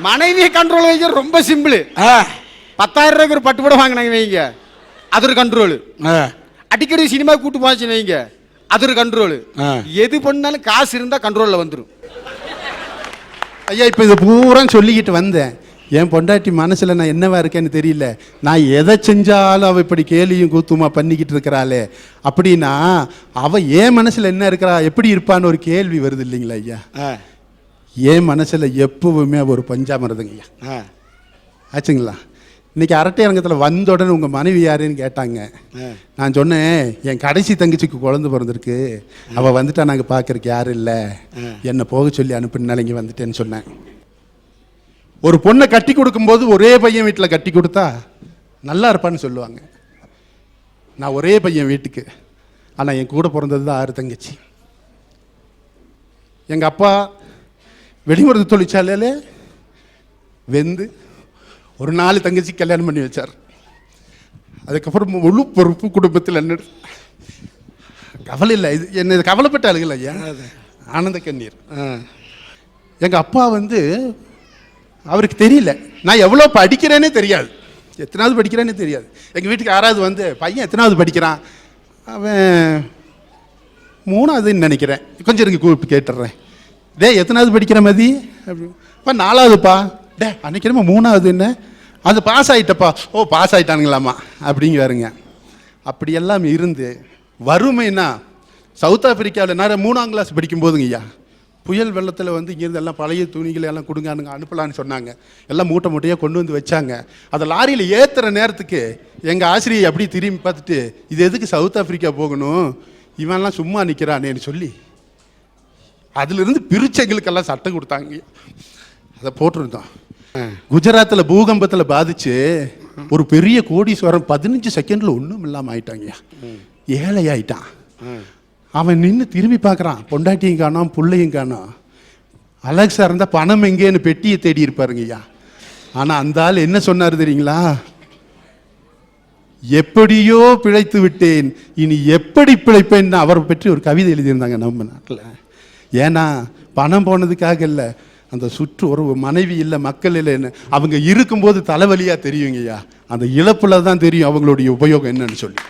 மனைவியை கண்ட்ரோல் வைக்க ரொம்ப சிம்பிள். 10,000 ரூபாய்க்கு ஒரு பட்டு கூட வாங்கினாங்க வைங்க, அது ஒரு கண்ட்ரோல். அடிக்கடி சினிமா கூட்டு போச்சு வைங்க, அது ஒரு கண்ட்ரோல். எது பண்ணாலும் காசு இருந்தா கண்ட்ரோல்ல வந்துடும். ஐயா இப்போ இதை பூரா சொல்லிக்கிட்டு வந்தேன். என் பொண்டாட்டி மனசில் நான் என்னவா இருக்கேன்னு தெரியல. நான் எதை செஞ்சாலும் அவள் இப்படி கேலியும் கூத்துமா பண்ணிக்கிட்டு இருக்கிறாளே அப்படின்னா அவள் என் மனசில் என்ன இருக்கிறா, எப்படி இருப்பான்னு ஒரு கேள்வி வருது இல்லைங்களா ஐயா? என் மனசில் எப்பவுமே ஒரு பஞ்சாமரதுங்க ஐயா. ஆச்சுங்களா? இன்னைக்கு அரட்டை அரங்கத்தில் வந்த உடனே உங்கள் மனைவி யாருன்னு கேட்டாங்க. நான் சொன்னேன், என் கடைசி தங்கச்சிக்கு குழந்தை பிறந்திருக்கு, அவள் வந்துட்டா நாங்கள் பார்க்கறக்கு யாரும் இல்லை, என்னை போக சொல்லி அனுப்பினால இங்கே வந்துட்டேன்னு சொன்னேன். ஒரு பொண்ணை கட்டி கொடுக்கும்போது ஒரே பையன் வீட்டில் கட்டி கொடுத்தா நல்லா இருப்பான்னு சொல்லுவாங்க. நான் ஒரே பையன் வீட்டுக்கு, ஆனால் என் கூட பிறந்தது தான் 6 தங்கச்சி. எங்கள் அப்பா வெடிமருந்து தொழிற்சாலையில் வெந்து ஒரு 4 தங்கச்சி கல்யாணம் பண்ணி வச்சார். அதுக்கப்புறம் முழு பொறுப்பு குடும்பத்தில் என்ன கவலை இல்லை. இது என்ன கவலைப்பட்ட ஆளுகள் ஐயா, ஆனந்த கண்ணீர். எங்கள் அப்பா அவருக்கு தெரியல நான் எவ்வளோ படிக்கிறேனே தெரியாது, எத்தனாவது படிக்கிறேனே தெரியாது. எங்கள் வீட்டுக்கு யாராவது பையன் எத்தனாவது படிக்கிறான், அவன் 3ஆவதுன்னு நினைக்கிறேன், கொஞ்சம் எனக்கு கூப்பிட்டு கேட்டுடுறேன், டே எத்தனாவது படிக்கிற மதி அப்படி, இப்போ 4ஆவதுப்பா, டே அன்னைக்கு 3ஆவது என்ன, அது பாஸ் ஆகிட்டப்பா, ஓ பாஸ் ஆகிட்டானுங்களாம்மா அப்படிங்கிறாருங்க. அப்படியெல்லாம் இருந்து வறுமைன்னா சவுத் ஆப்பிரிக்காவில் நான் 3ஆம் கிளாஸ் படிக்கும்போதுங்க ஐயா, புயல் வெள்ளத்தில் இங்கேருந்து எல்லாம் பழைய துணிகளை எல்லாம் கொடுங்க அனுப்பலான்னு சொன்னாங்க. எல்லாம் மூட்டை மூட்டையாக கொண்டு வந்து வச்சாங்க. அதை லாரியில் ஏற்றுற நேரத்துக்கு எங்கள் ஆசிரியை அப்படி திரும்பி பார்த்துட்டு, இது எதுக்கு சவுத் ஆப்பிரிக்கா போகணும், இவன்லாம் சும்மா நிற்கிறானேன்னு சொல்லி அதிலிருந்து பிரிச்சங்களுக்கெல்லாம் சட்டை கொடுத்தாங்க. அதை போட்டிருந்தோம். குஜராத்தில் பூகம்பத்தில் பாதிச்சு ஒரு பெரிய கோடீஸ்வரன் 15 செகண்டில் ஒன்றும் இல்லாமல் ஆயிட்டாங்க, ஏழையாயிட்டான். அவன் நின்று திரும்பி பார்க்குறான், பொண்டாட்டியும் காணோம் பிள்ளையும் காணோம். அலெக்ஸா இருந்தால் பணம் எங்கேன்னு பெட்டியை தேடி இருப்பாருங்க ஐயா. ஆனால் அந்த ஆள் என்ன சொன்னார் தெரியுங்களா, எப்படியோ பிழைத்து விட்டேன் இனி எப்படி பிழைப்பேன்னு அவரை பற்றி ஒரு கவிதை எழுதியிருந்தாங்க நம்ம நாட்டில். ஏன்னா பணம் போனதுக்காக இல்லை, அந்த சுற்று ஒரு மனைவி இல்லை மக்கள் இல்லைன்னு அவங்க இருக்கும்போது தலைவலியாக தெரியுங்க ஐயா, அந்த இழப்பில் தான் தெரியும் அவங்களுடைய உபயோகம் என்னன்னு சொல்லி.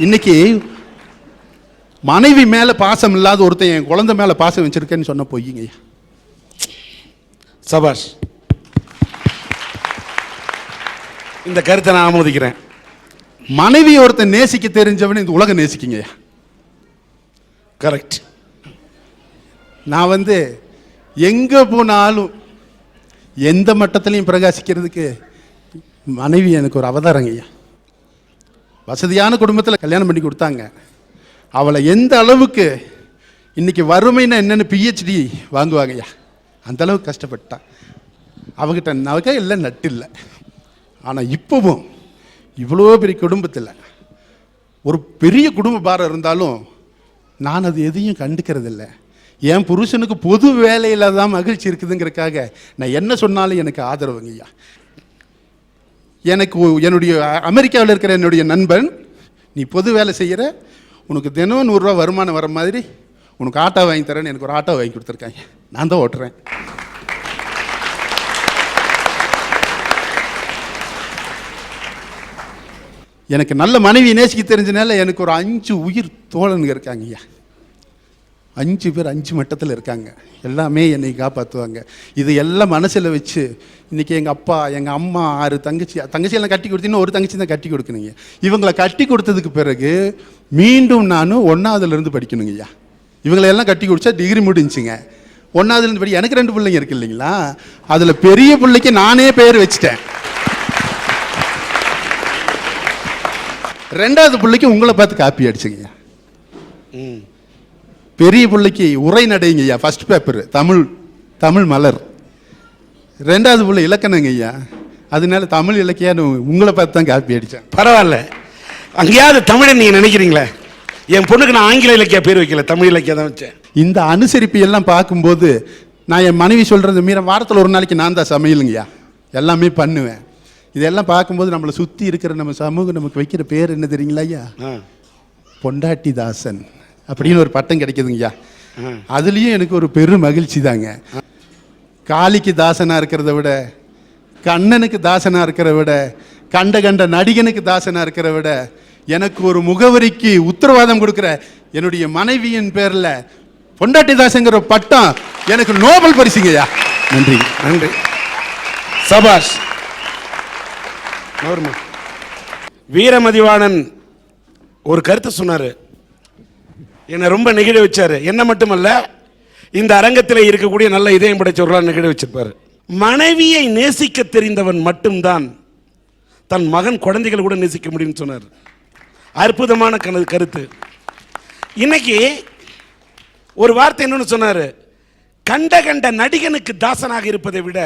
இன்னைக்கு மனைவி மேல பாசம் இல்லாத ஒருத்தன் என் குழந்தை மேல பாசம் வச்சிருக்கேன்னு சொன்ன பொய்யுங்க. சபாஷ், இந்த கருத்தை நான் ஆமோதிக்கிறேன். மனைவி ஒருத்தன் நேசிக்க தெரிஞ்சவன் இந்த உலகம் நேசிக்குங்க. கரெக்ட். நான் எங்க போனாலும் எந்த மட்டத்திலையும் பிரகாசிக்கிறதுக்கு மனைவி எனக்கு ஒரு அவதாரங்க ஐயா. வசதியான குடும்பத்தில் கல்யாணம் பண்ணி கொடுத்தாங்க. அவளை எந்த அளவுக்கு இன்னைக்கு வறுமைன்னா என்னென்னு PhD வாங்குவாங்க ஐயா, அந்த அளவுக்கு கஷ்டப்பட்டான். அவகிட்ட நகை இல்லை நட்டு இல்லை. ஆனால் இப்போவும் இவ்வளோ பெரிய குடும்பத்தில் ஒரு பெரிய குடும்ப பாரம் இருந்தாலும் நான் அது எதையும் கண்டுக்கிறதில்ல. என் புருஷனுக்கு பொது வேலையில் தான் மகிழ்ச்சி இருக்குதுங்கிறதுக்காக நான் என்ன சொன்னாலும் எனக்கு ஆதரவுங்க ஐயா. எனக்கு என்னுடைய அமெரிக்காவில் இருக்கிற என்னுடைய நண்பன், நீ பொது வேலை செய்கிற, உனக்கு தினம் 100 ரூபா வருமானம் வர மாதிரி உனக்கு ஆட்டோ வாங்கி தரேன்னு எனக்கு ஒரு ஆட்டோ வாங்கி கொடுத்துருக்காங்க. நான் தான் ஓட்டுறேன். எனக்கு நல்ல மனைவி நேசிக்க தெரிஞ்சனால எனக்கு ஒரு 5 உயிர் தோழனுங்க இருக்காங்க ஐயா. 5 பேர் 5 மட்டத்தில் இருக்காங்க, எல்லாமே என்னை காப்பாற்றுவாங்க. இது எல்லாம் மனசில் வச்சு இன்றைக்கி எங்கள் அப்பா எங்கள் அம்மா 6 தங்கச்சியெல்லாம் கட்டி கொடுத்தீங்கன்னா ஒரு தங்கச்சி தான் கட்டி கொடுக்கணுங்க. இவங்களை கட்டி கொடுத்ததுக்கு பிறகு மீண்டும் நான் 1ஆவதுலேருந்து படிக்கணுங்க ஐயா. இவங்களெல்லாம் கட்டி கொடுத்தா டிகிரி முடிஞ்சுங்க. 1ஆவதுலேருந்து படி. எனக்கு 2 பிள்ளைங்க இருக்கு இல்லைங்களா, அதில் பெரிய பிள்ளைக்கு நானே பேர் வச்சுட்டேன். 2ஆவது பிள்ளைக்கு உங்களை பார்த்து காப்பி அடிச்சுங்க. பெரிய பிள்ளைக்கு உரை நடைங்க ஐயா, ஃபர்ஸ்ட் பேப்பர் தமிழ் மலர். 2ஆவது பிள்ளை இலக்கணங்க ஐயா, அதனால தமிழ் இலக்கியான்னு உங்களை பார்த்து தான் காப்பி அடித்தேன். பரவாயில்ல, அங்கேயாவது தமிழை நீங்கள் நினைக்கிறீங்களே. என் பொண்ணுக்கு நான் ஆங்கில இலக்கிய பேர் வைக்கல, தமிழ் இலக்கியா தான் வச்சேன். இந்த அனுசரிப்பு எல்லாம் பார்க்கும்போது நான் என் மனைவி சொல்கிறது மீற வாரத்தில் ஒரு நாளைக்கு நான் தான் சமையலுங்கய்யா, எல்லாமே பண்ணுவேன். இதெல்லாம் பார்க்கும்போது நம்மளை சுற்றி இருக்கிற நம்ம சமூகம் நமக்கு வைக்கிற பேர் என்ன தெரியுங்களா ஐயா? பொண்டாட்டி தாசன் அப்படின்னு ஒரு பட்டம் கிடைக்குதுங்கய்யா. அதுலேயும் எனக்கு ஒரு பெரும் மகிழ்ச்சி தாங்க. காளிக்கு தாசனாக இருக்கிறத விட, கண்ணனுக்கு தாசனாக இருக்கிறத விட, கண்ட கண்ட நடிகனுக்கு தாசனாக இருக்கிறத விட, எனக்கு ஒரு முகவரிக்கு உத்தரவாதம் கொடுக்குற என்னுடைய மனைவியின் பேரில் பொண்டாட்டி தாசங்கிற பட்டம் எனக்கு நோபல் பரிசுங்கய்யா. நன்றி நன்றி. சபாஷ். வீரமதிவாணன் ஒரு கருத்து சொன்னாரு, என்னை ரொம்ப நெகிழ வச்சாரு. என்ன மட்டுமல்ல, இந்த அரங்கத்தில் இருக்கக்கூடிய நல்ல இதயம் படைச்சவர்களால் நெகிழ வச்சிருப்பாரு. மனைவியை நேசிக்க தெரிந்தவன் மட்டும்தான் தன் மகன் குழந்தைகளை கூட நேசிக்க முடியும்னு சொன்னார். அற்புதமான கருத்து. இன்னைக்கு ஒரு வார்த்தை என்னன்னு சொன்னாரு, கண்ட கண்ட நடிகனுக்கு தாசனாக இருப்பதை விட,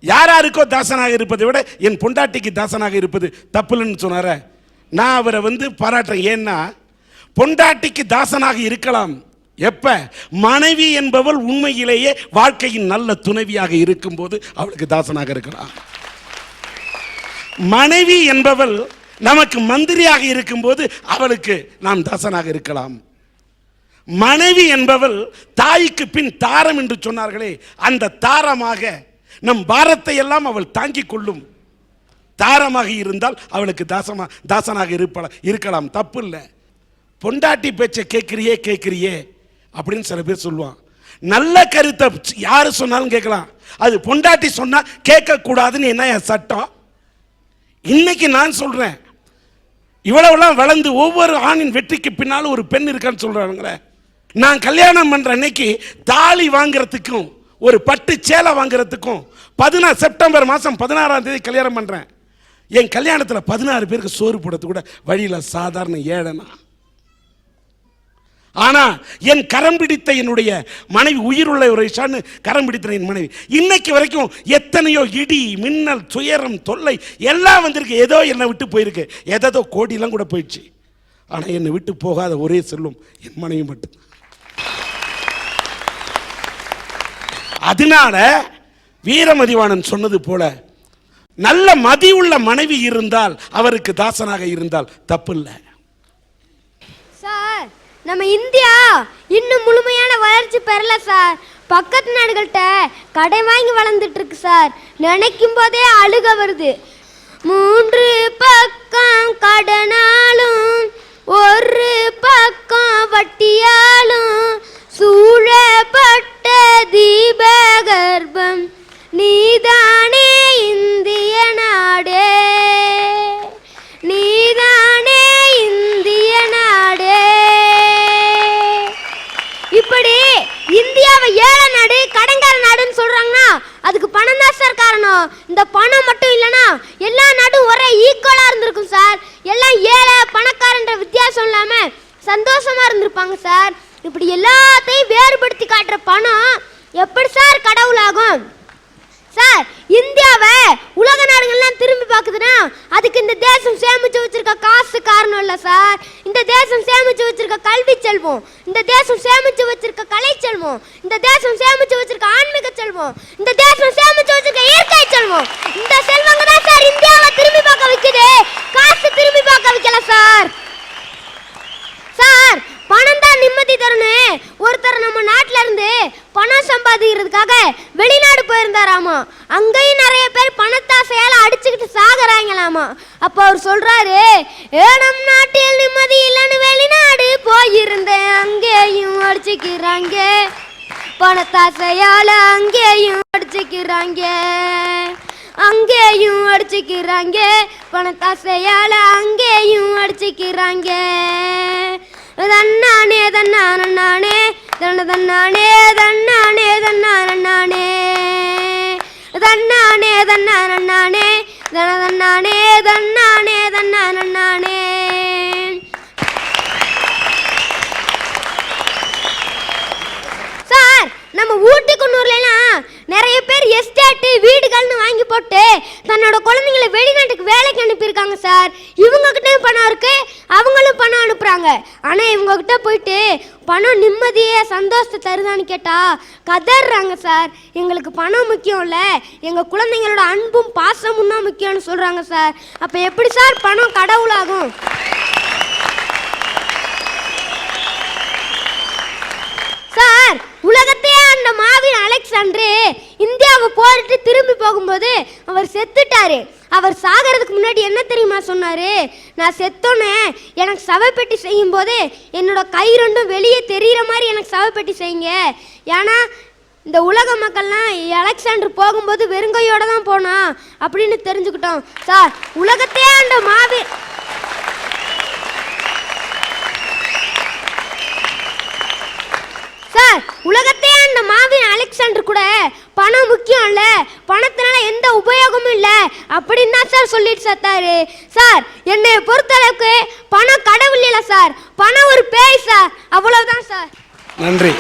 யாராருக்கோ தாசனாக இருப்பதை விட என் பொண்டாட்டிக்கு தாசனாக இருப்பது தப்புலன்னு சொன்னார. நான் அவரை பாராட்டுறேன். ஏன்னா பொண்டாட்டிக்கு தாசனாக இருக்கலாம். எப்ப மனைவி என்பவள் உண்மையிலேயே வாழ்க்கையின் நல்ல துணைவியாக இருக்கும் போது அவளுக்கு தாசனாக இருக்கலாம். மனைவி என்பவள் நமக்கு மந்திரியாக இருக்கும் போது அவளுக்கு நாம் தாசனாக இருக்கலாம். மனைவி என்பவள் தாய்க்கு பின் தாரம் என்று சொன்னார்களே, அந்த தாரமாக நம் பாரத்தை எல்லாம் அவள் தாங்கிக் கொள்ளும் தாரமாக இருந்தால் அவளுக்கு தாசனாக இருக்கலாம். தப்பு இல்லை. பொண்டாட்டி பேச்சை கேட்கிறியே அப்படின்னு சில பேர் சொல்லுவான். நல்ல கருத்தை யாரு சொன்னாலும் கேட்கலாம். அது பொண்டாட்டி சொன்னா கேட்க கூடாதுன்னு என்ன சட்டம்? இன்னைக்கு நான் சொல்றேன், இவ்வளவுலாம் வளர்ந்து ஒவ்வொரு ஆணின் வெற்றிக்கு பின்னாலும் ஒரு பெண் இருக்கான்னு சொல்றாங்களே. நான் கல்யாணம் பண்ற அன்னைக்கு தாலி வாங்குறதுக்கும் ஒரு பட்டு சேலை வாங்குறதுக்கும் செப்டம்பர் மாதம் 16ஆம் தேதி கல்யாணம் பண்றேன். என் கல்யாணத்தில் 16 பேருக்கு சோறு போடுறது கூட வழியில் சாதாரண ஏழனா. ஆனா என் கரம் பிடித்த என்னுடைய மனைவி, உயிருள்ள ஒரு விஷான்னு கரம் பிடித்த என் மனைவி, இன்னைக்கு வரைக்கும் எத்தனையோ இடி மின்னல் துயரம் தொல்லை எல்லாம் வந்திருக்கு. ஏதோ என்னை விட்டு போயிருக்கு, ஏதோ கோடிலாம் கூட போயிடுச்சு. ஆனா என்னை விட்டு போகாத ஒரே செல்வம் என் மனைவி மட்டும். அதனால வீரமதிவாணன் சொன்னது போல நல்ல மதி உள்ள மனைவி இருந்தால் அவருக்கு தாசனாக இருந்தால் தப்பு இல்லை. சார், நம்ம இந்தியா இன்னும் முழுமையான வளர்ச்சி பெறல சார். பக்கத்து நாடுகள்கிட்ட கடை வாங்கி வளர்ந்துட்டு இருக்கு சார். நினைக்கும் போதே அழுக வருது. 3 பக்கம் கடனாலும் 1 பக்கம் வட்டியாலும் சூழப்பட்ட தீபகர்ப்பம் நீதானே இந்திய நாடே, நீதானே இந்திய நாடே. இப்படி இந்தியாவை ஏழை நாடு கடன்கார நாடுன்னு சொல்றாங்கன்னா அதுக்கு பணம் தான் சார் காரணம். இந்த பணம் மட்டும் இல்லைன்னா எல்லா நாடும் ஒரே ஈக்குவலா இருந்திருக்கும் சார். எல்லாம் ஏழை பணக்காரன்ற வித்தியாசம் இல்லாம சந்தோஷமா இருந்திருப்பாங்க சார். இப்படி எல்லாத்தையும் வேறுபடுத்தி காட்டுற பணம் எப்படி சார் கடவுளாகும்? சார், இந்தியாவை உலக நாடுகள்லாம் திரும்பி பார்க்குதுன்னா அதுக்கு இந்த தேசம் சேமிச்சு வச்சிருக்க காசு காரணம் இல்லை சார். இந்த தேசம் சேமிச்சு வச்சிருக்க கல்வி செல்வம், இந்த தேசம் சேமிச்சு வச்சிருக்க கலை செல்வம், இந்த தேசம் சேமிச்சு வச்சிருக்க ஆன்மீக செல்வம், இந்த தேசம் சேமிச்சு வச்சிருக்க இயற்கை செல்வம், இந்த செல்வங்க தான் சார் இந்தியாவை திரும்பி பார்க்க வைக்குது. காசு திரும்பி பார்க்க வைக்கல சார். சார், பணம் தான் நிம்மதி தரணும். ஒருத்தர் நம்ம நாட்டில இருந்து பணம் சம்பாதிக்கிறதுக்காக வெளிநாடு போயிருந்தாராமா. அங்கேயும் நிறைய பேர் பணத்தாசையால அடிச்சுக்கிட்டு சாகுறாங்களாமா. அப்போ அவர் சொல்றாரு, நம் நாட்டில் நிம்மதி இல்லைன்னு வெளிநாடு போயிருந்தேன், அங்கேயும் அடிச்சுக்கிறாங்க பணத்தாசையால, அங்கேயும் அடிச்சுக்கிறாங்க, அங்கேயும் அடிச்சுக்கிறாங்க பணத்தாசையால, அங்கேயும் அடிச்சுக்கிறாங்க. தன்னானே தன்னானே தன்னானே தன்னானே தன்னானே தன்னானே தன்னானே தன்னானே தன்னானே தன்னானே. சார், நம்ம ஊட்டி குன்னூர்லாம் நிறைய பேர் எஸ்டேட்டு வீடுகள்னு வாங்கி போட்டு தன்னோட குழந்தைங்களை வெளிநாட்டுக்கு வேலைக்கு அனுப்பியிருக்காங்க சார். இவங்க கிட்டயும் பணம் இருக்கு, அவங்களும் பணம் அனுப்புறாங்க. ஆனா இவங்க கிட்ட போயிட்டு பணம் நிம்மதியே சந்தோஷத்தை தருதான்னு கேட்டா கதறாங்க சார். எங்களுக்கு பணம் முக்கியம் இல்ல, எங்க குழந்தைங்களோட அன்பும் பாசமும் தான் முக்கியம்னு சொல்றாங்க சார். அப்ப எப்படி சார் பணம் கடவுளாகும்? அலெக்சாண்டர் இந்தியாவை போரிட்டு திரும்பி போகும்போது அவர் செத்துட்டாரு. அவர் சாகிறதுக்கு முன்னாடி என்ன தெரியுமா சொன்னாரு? நான் செத்தோன்னே எனக்கு சவப்பெட்டி செய்யும் போது என்னோட கை ரெண்டும் வெளியே தெரிகிற மாதிரி எனக்கு சவப்பெட்டி செய்யுங்க. ஏன்னா இந்த உலக மக்கள்லாம் அலெக்சாண்டர் போகும்போது வெறுங்கையோட தான் போனான் அப்படின்னு தெரிஞ்சுக்கிட்டோம். சார், உலகத்தையே அந்த உலகத்தையே அந்த மாவீரன் அலெக்சாண்டர் கூட பணம் முக்கியம் இல்ல, பணத்தினால எந்த உபயோகமும் இல்ல அப்படின்னு தான் சார் சொல்லிட்டு செத்தாரு. சார், என்னை பொறுத்தளவுக்கு பணம் கடவுள் இல்ல சார், பணம் ஒரு பேய் சார், அவ்வளவுதான் சார். நன்றி.